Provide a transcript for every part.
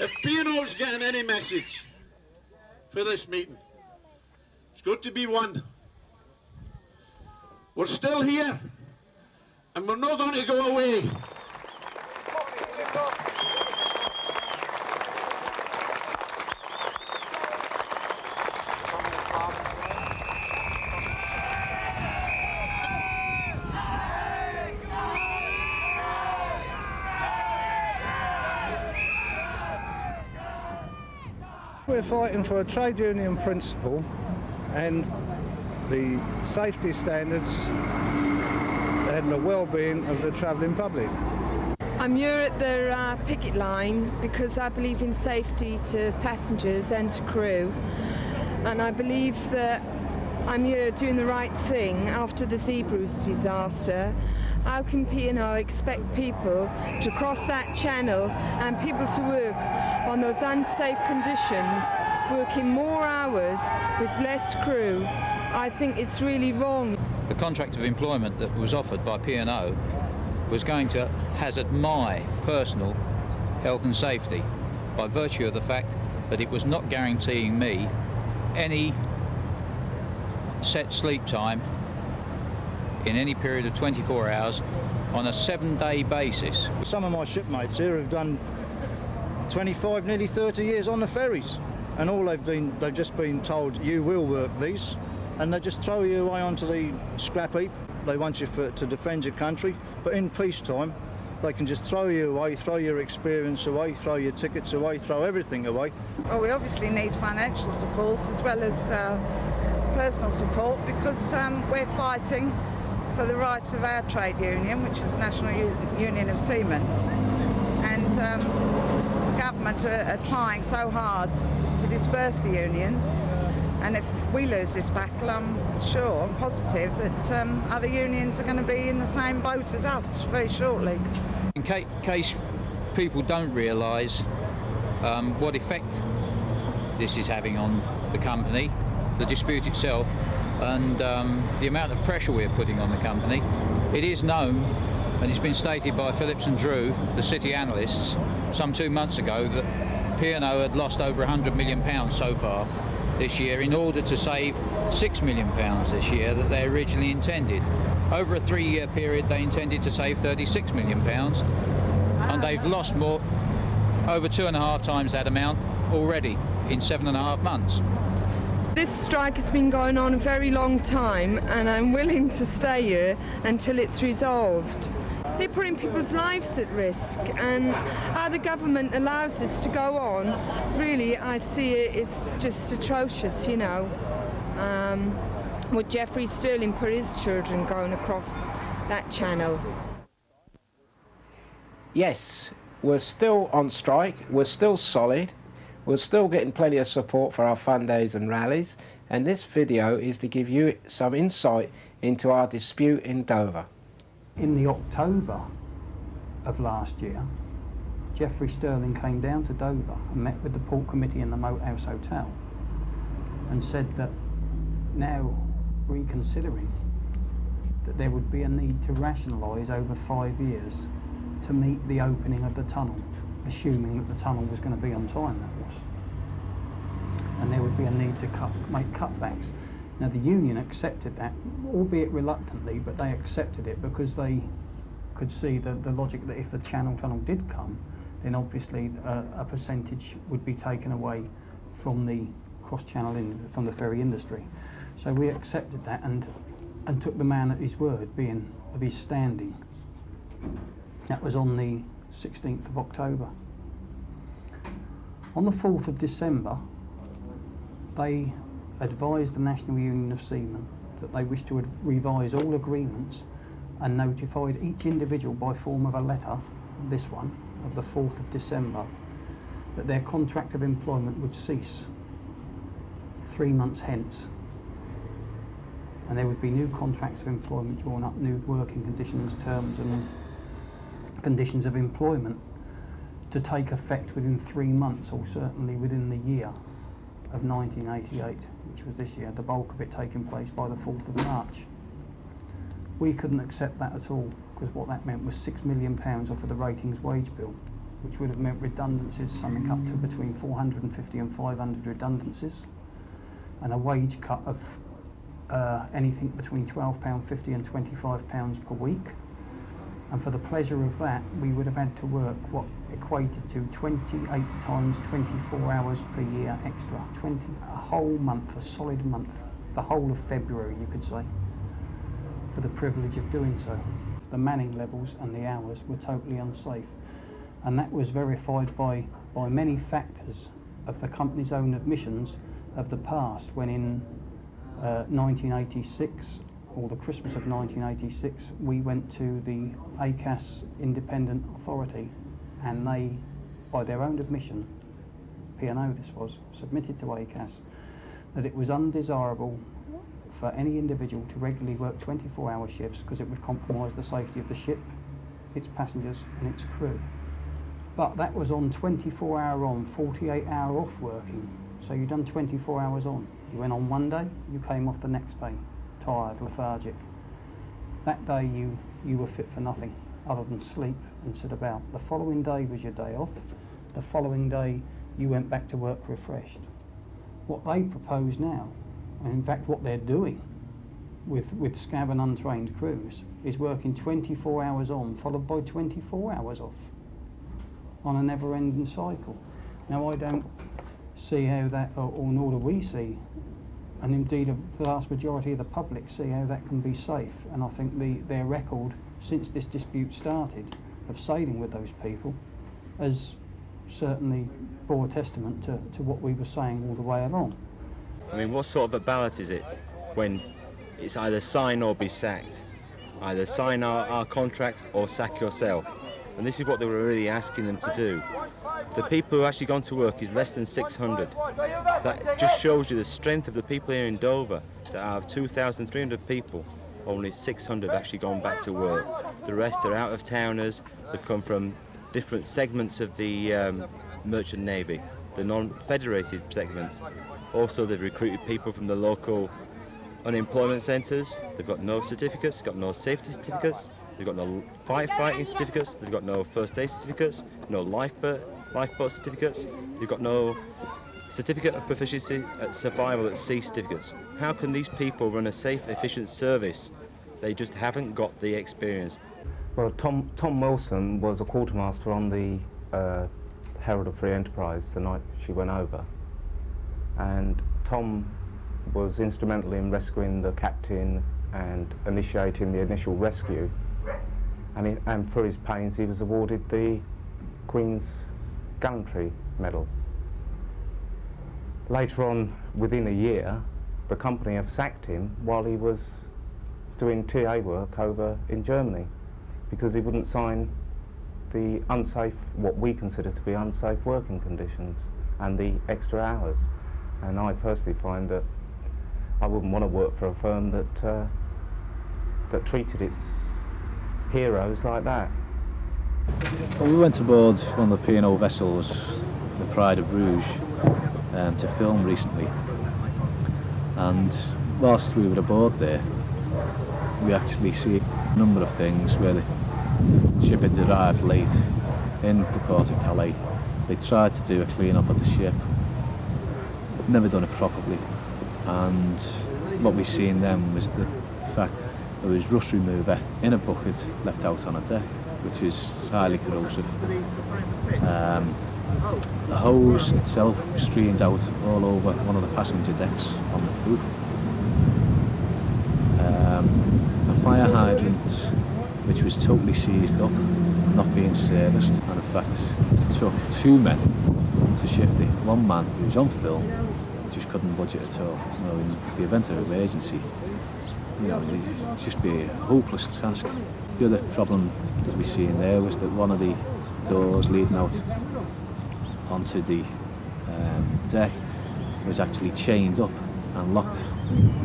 If P&O's getting any message for this meeting, it's got to be one. We're still here, and we're not going to go away. We're fighting for a trade union principle and the safety standards and the well-being of the travelling public. I'm here at the picket line because I believe in safety to passengers and to crew, and I believe that I'm here doing the right thing after the Zeebrugge disaster. How can P&O expect people to cross that channel and people to work on those unsafe conditions, working more hours with less crew? I think it's really wrong. The contract of employment that was offered by P&O was going to hazard my personal health and safety by virtue of the fact that it was not guaranteeing me any set sleep time in any period of 24 hours on a 7-day basis. Some of my shipmates here have done 25, nearly 30 years on the ferries, and all they've just been told, you will work these, and they just throw you away onto the scrap heap. They want you to defend your country, but in peacetime they can just throw you away, throw your experience away, throw your tickets away, throw everything away. Well, we obviously need financial support as well as personal support, because we're fighting for the rights of our trade union, which is the National Union of Seamen, and the government are trying so hard to disperse the unions, and if we lose this battle, I'm sure, I'm positive that other unions are going to be in the same boat as us very shortly. In case people don't realise what effect this is having on the company, the dispute itself, and the amount of pressure we're putting on the company, it is known, and it's been stated by Phillips and Drew, the city analysts, some 2 months ago, that P&O had lost over £100 million so far this year in order to save £6 million this year that they originally intended. Over a 3-year period they intended to save £36 million, and they've lost more, over 2.5 times that amount already in 7.5 months. This strike has been going on a very long time, and I'm willing to stay here until it's resolved. They're putting people's lives at risk, and how the government allows this to go on, really, I see it as just atrocious, you know. Would Jeffrey Sterling put his children going across that channel? Yes, we're still on strike, we're still solid. We're still getting plenty of support for our fun days and rallies, and this video is to give you some insight into our dispute in Dover. In the October of last year, Jeffrey Sterling came down to Dover and met with the Port Committee in the Moat House Hotel and said that now reconsidering that there would be a need to rationalise over 5 years to meet the opening of the tunnel, assuming that the tunnel was going to be on time, that was. And there would be a need to make cutbacks. Now the union accepted that, albeit reluctantly, but they accepted it because they could see the logic that if the tunnel did come, then obviously a percentage would be taken away from the cross-channel, from the ferry industry. So we accepted that and took the man at his word, being of his standing. That was on the 16th of October. On the 4th of December, they advised the National Union of Seamen that they wished to revise all agreements and notified each individual by form of a letter, this one, of the 4th of December, that their contract of employment would cease 3 months hence, and there would be new contracts of employment drawn up, new working conditions, terms and conditions of employment to take effect within 3 months, or certainly within the year of 1988, which was this year, the bulk of it taking place by the 4th of March. We couldn't accept that at all, because what that meant was £6 million off of the ratings wage bill. which would have meant redundancies, something up to between 450 and 500 redundancies, and a wage cut of anything between £12.50 and £25 per week. And for the pleasure of that, we would have had to work what equated to 28 times 24 hours per year extra, a whole month, a solid month, the whole of February, you could say, for the privilege of doing so. The manning levels and the hours were totally unsafe, and that was verified by many factors of the company's own admissions of the past, when in 1986, or the Christmas of 1986, we went to the ACAS Independent Authority, and they, by their own admission, P&O this was, submitted to ACAS that it was undesirable for any individual to regularly work 24-hour shifts because it would compromise the safety of the ship, its passengers and its crew. But that was on 24-hour on, 48-hour off working. So you'd done 24 hours on. You went on one day, you came off the next day, tired, lethargic. That day you were fit for nothing other than sleep and sit about. The following day was your day off. The following day you went back to work refreshed. What they propose now, and in fact what they're doing with scab and untrained crews, is working 24 hours on followed by 24 hours off on a never-ending cycle. Now I don't see how that, or nor do we see, and indeed the vast majority of the public see how that can be safe. And I think their record since this dispute started of sailing with those people has certainly bore testament to what we were saying all the way along. I mean, what sort of a ballot is it when it's either sign or be sacked? Either sign our contract or sack yourself. And this is what they were really asking them to do. The people who actually gone to work is less than 600. That just shows you the strength of the people here in Dover, that out of 2,300 people, only 600 have actually gone back to work. The rest are out of towners. They've come from different segments of the merchant navy, the non-federated segments. Also, they've recruited people from the local unemployment centres. They've got no certificates, they've got no safety certificates, they've got no firefighting certificates, they've got no first aid certificates, no lifeboat certificates, they've got no certificate of proficiency at survival at sea certificates. How can these people run a safe, efficient service? They just haven't got the experience. Well, Tom Wilson was a quartermaster on the Herald of Free Enterprise the night she went over, and Tom was instrumental in rescuing the captain and initiating the initial rescue, and for his pains he was awarded the Queen's Gallantry Medal. Later on, within a year, the company have sacked him while he was doing TA work over in Germany because he wouldn't sign the unsafe, what we consider to be unsafe working conditions and the extra hours. And I personally find that I wouldn't want to work for a firm that that treated its heroes like that. Well, we went aboard one of the P&O vessels, the Pride of Rouge, to film recently, and whilst we were aboard there, we actually see a number of things where the ship had arrived late in the port of Calais. They tried to do a clean-up of the ship, never done it properly, and what we seen then was the fact there was rust remover in a bucket left out on a deck, which is highly corrosive. The hose itself streamed out all over one of the passenger decks on the poop. A fire hydrant which was totally seized up, not being serviced, and in fact it took two men to shift it. One man who was on film just couldn't budge it at all. You know, in the event of emergency, you know, it'd just be a hopeless task. The other problem that we see in there was that one of the doors leading out onto the deck was actually chained up and locked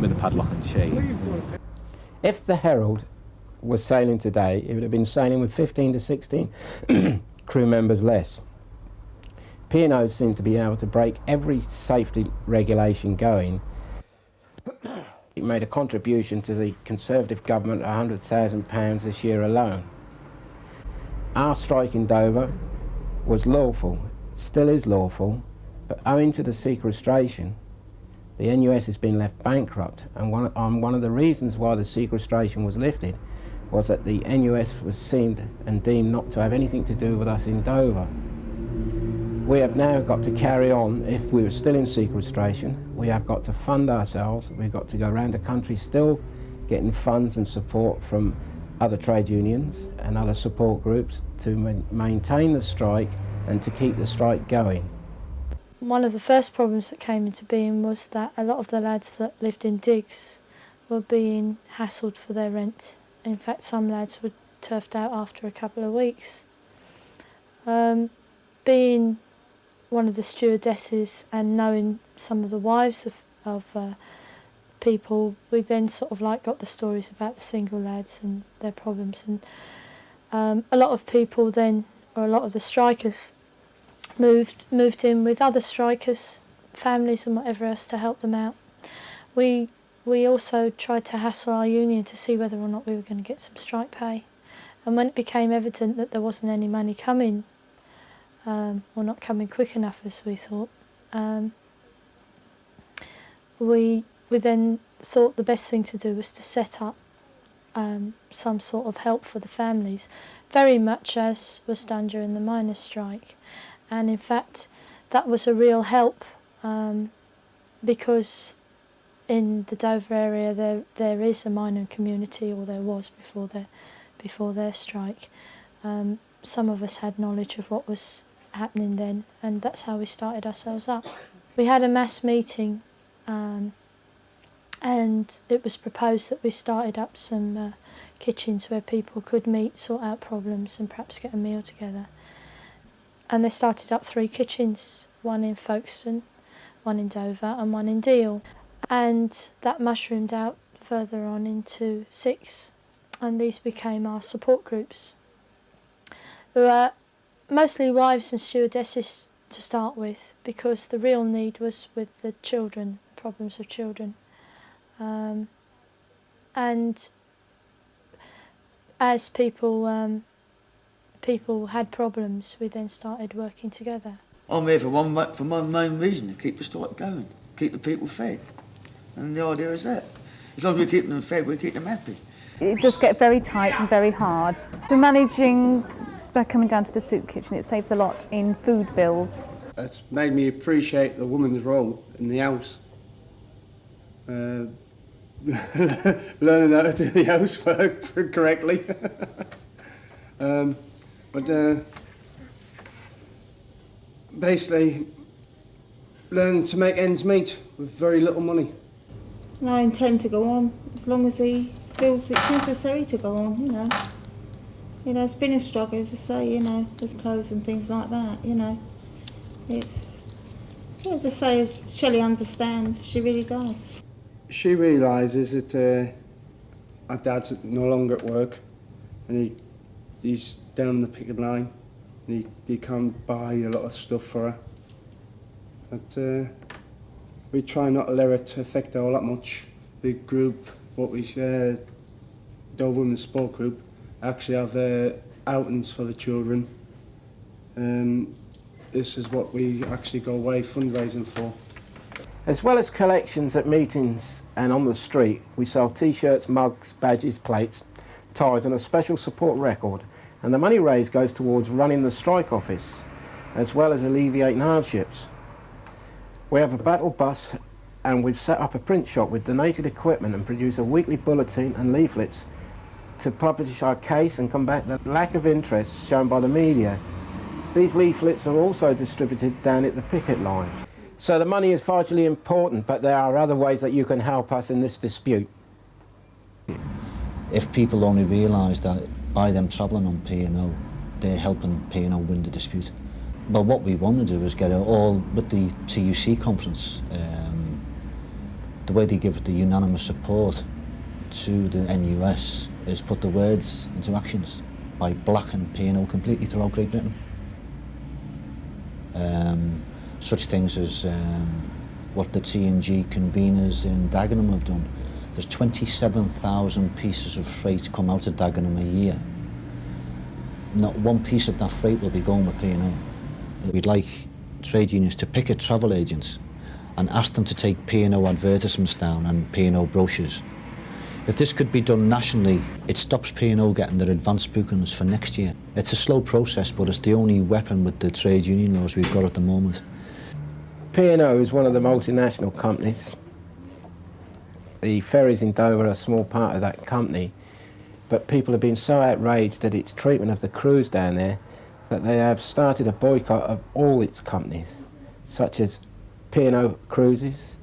with a padlock and chain. If the Herald was sailing today, it would have been sailing with 15 to 16 crew members less. P&O seem to be able to break every safety regulation going. It made a contribution to the Conservative government of £100,000 this year alone. Our strike in Dover was lawful, still is lawful, but owing to the sequestration, the NUS has been left bankrupt, and one of the reasons why the sequestration was lifted was that the NUS was seen and deemed not to have anything to do with us in Dover. We have now got to carry on. If we were still in sequestration, we have got to fund ourselves. We've got to go around the country still getting funds and support from other trade unions and other support groups to maintain the strike and to keep the strike going. One of the first problems that came into being was that a lot of the lads that lived in digs were being hassled for their rent. In fact, some lads were turfed out after a couple of weeks. Being one of the stewardesses and knowing some of the wives of people, we then sort of like got the stories about the single lads and their problems, and a lot of people then, or a lot of the strikers, moved in with other strikers, families and whatever else to help them out. We also tried to hassle our union to see whether or not we were going to get some strike pay, and when it became evident that there wasn't any money coming, or not coming quick enough as we thought, we then thought the best thing to do was to set up some sort of help for the families, very much as was done during the miners' strike. And in fact, that was a real help, because in the Dover area there is a mining community, or there was before their strike. Some of us had knowledge of what was happening then, and that's how we started ourselves up. We had a mass meeting, and it was proposed that we started up some kitchens where people could meet, sort out problems and perhaps get a meal together. And they started up 3 kitchens, one in Folkestone, one in Dover and one in Deal. And that mushroomed out further on into 6, and these became our support groups. There were mostly wives and stewardesses to start with, because the real need was with the children, the problems of children. And as people had problems, we then started working together. I'm here for one main reason, to keep the strike going, keep the people fed. And the idea is that. As long as we keep them fed, we keep them happy. It does get very tight and very hard. So managing by coming down to the soup kitchen, it saves a lot in food bills. It's made me appreciate the woman's role in the house. Learning how to do the housework correctly. Basically, learn to make ends meet with very little money. And I intend to go on as long as he feels it's necessary to go on, you know. You know, it's been a struggle, as I say, you know, there's clothes and things like that, you know. It's, as I say, Shelley understands, she really does. She realises that our dad's no longer at work, and he's down the picket line, and he can't buy a lot of stuff for her. But we try not to let it affect her all that much. The group, what we Dover Women's Sport Group, actually have outings for the children. This is what we actually go away fundraising for. As well as collections at meetings and on the street, we sell t-shirts, mugs, badges, plates, ties and a special support record, and the money raised goes towards running the strike office, as well as alleviating hardships. We have a battle bus, and we've set up a print shop with donated equipment and produce a weekly bulletin and leaflets to publish our case and combat the lack of interest shown by the media. These leaflets are also distributed down at the picket line. So the money is vitally important, but there are other ways that you can help us in this dispute. If people only realise that by them travelling on P&O, they're helping P&O win the dispute. But what we want to do is get it all with the TUC conference. The way they give the unanimous support to the NUS is put the words into actions by blacking P&O completely throughout Great Britain. Such things as what the T&G conveners in Dagenham have done. There's 27,000 pieces of freight come out of Dagenham a year. not one piece of that freight will be going with P&O. We'd like trade unions to pick a travel agent and ask them to take P&O advertisements down and P&O brochures. If this could be done nationally, it stops P&O getting their advanced bookings for next year. It's a slow process, but it's the only weapon with the trade union laws we've got at the moment. P&O is one of the multinational companies. The ferries in Dover are a small part of that company, but people have been so outraged at its treatment of the crews down there that they have started a boycott of all its companies, such as P&O Cruises,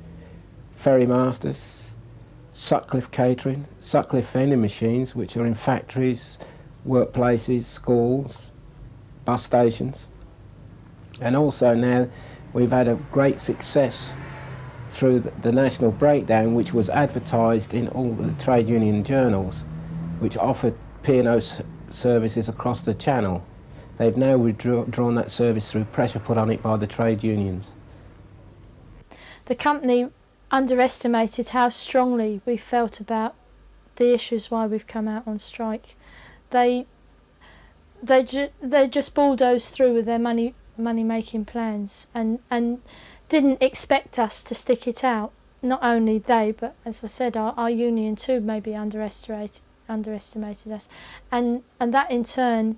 Ferry Masters, Sutcliffe Catering, Sutcliffe Vending Machines, which are in factories, workplaces, schools, bus stations. And also now we've had a great success through the National Breakdown, which was advertised in all the trade union journals, which offered P&O services across the channel. They've now withdrawn that service through pressure put on it by the trade unions. The company underestimated how strongly we felt about the issues why we've come out on strike. They just bulldozed through with their money-making plans and didn't expect us to stick it out. Not only they, but as I said, our union too maybe underestimated us, and that in turn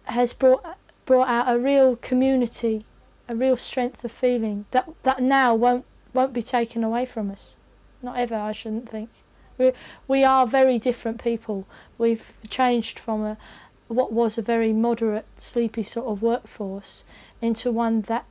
has brought out a real community, a real strength of feeling that now won't be taken away from us. Not ever, I shouldn't think. We are very different people. We've changed from what was a very moderate, sleepy sort of workforce into one that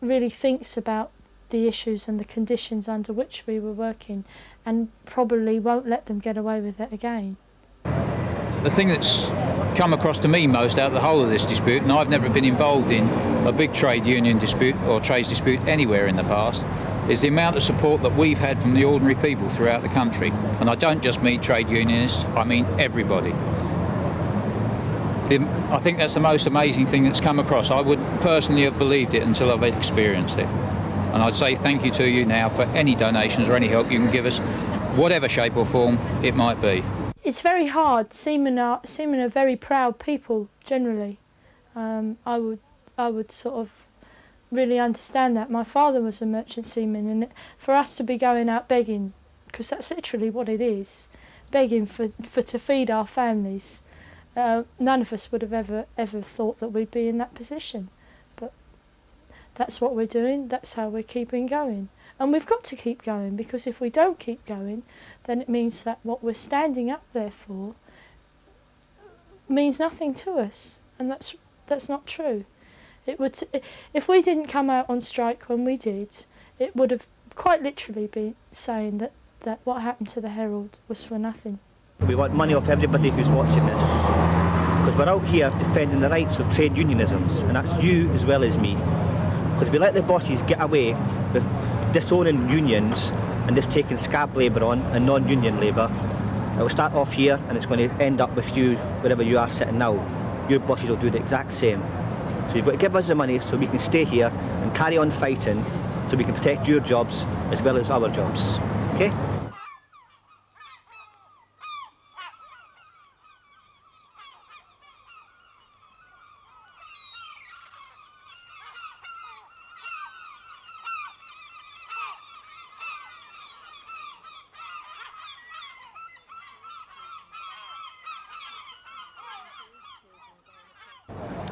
really thinks about the issues and the conditions under which we were working, and probably won't let them get away with it again. The thing that's come across to me most out of the whole of this dispute, and I've never been involved in a big trade union dispute or trades dispute anywhere in the past, is the amount of support that we've had from the ordinary people throughout the country. And I don't just mean trade unionists, I mean everybody. I think that's the most amazing thing that's come across. I wouldn't personally have believed it until I've experienced it. And I'd say thank you to you now for any donations or any help you can give us, whatever shape or form it might be. It's very hard. Seamen are very proud people generally. I would sort of really understand that. My father was a merchant seaman, and for us to be going out begging, because that's literally what it is, begging to feed our families, none of us would have ever thought that we'd be in that position. But that's what we're doing. That's how we're keeping going. And we've got to keep going, because if we don't keep going, then it means that what we're standing up there for means nothing to us, and that's not true. It would, if we didn't come out on strike when we did, it would have quite literally been saying that what happened to the Herald was for nothing. We want money off everybody who's watching this, because we're out here defending the rights of trade unionisms, and that's you as well as me. Because if we let the bosses get away with disowning unions and just taking scab labour on and non-union labour, it will start off here and it's going to end up with you wherever you are sitting now. Your bosses will do the exact same. So you've got to give us the money so we can stay here and carry on fighting, so we can protect your jobs as well as our jobs. Okay?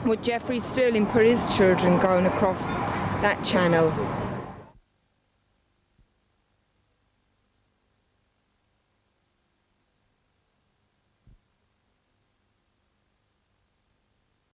Would Jeffrey Sterling put his children going across that channel?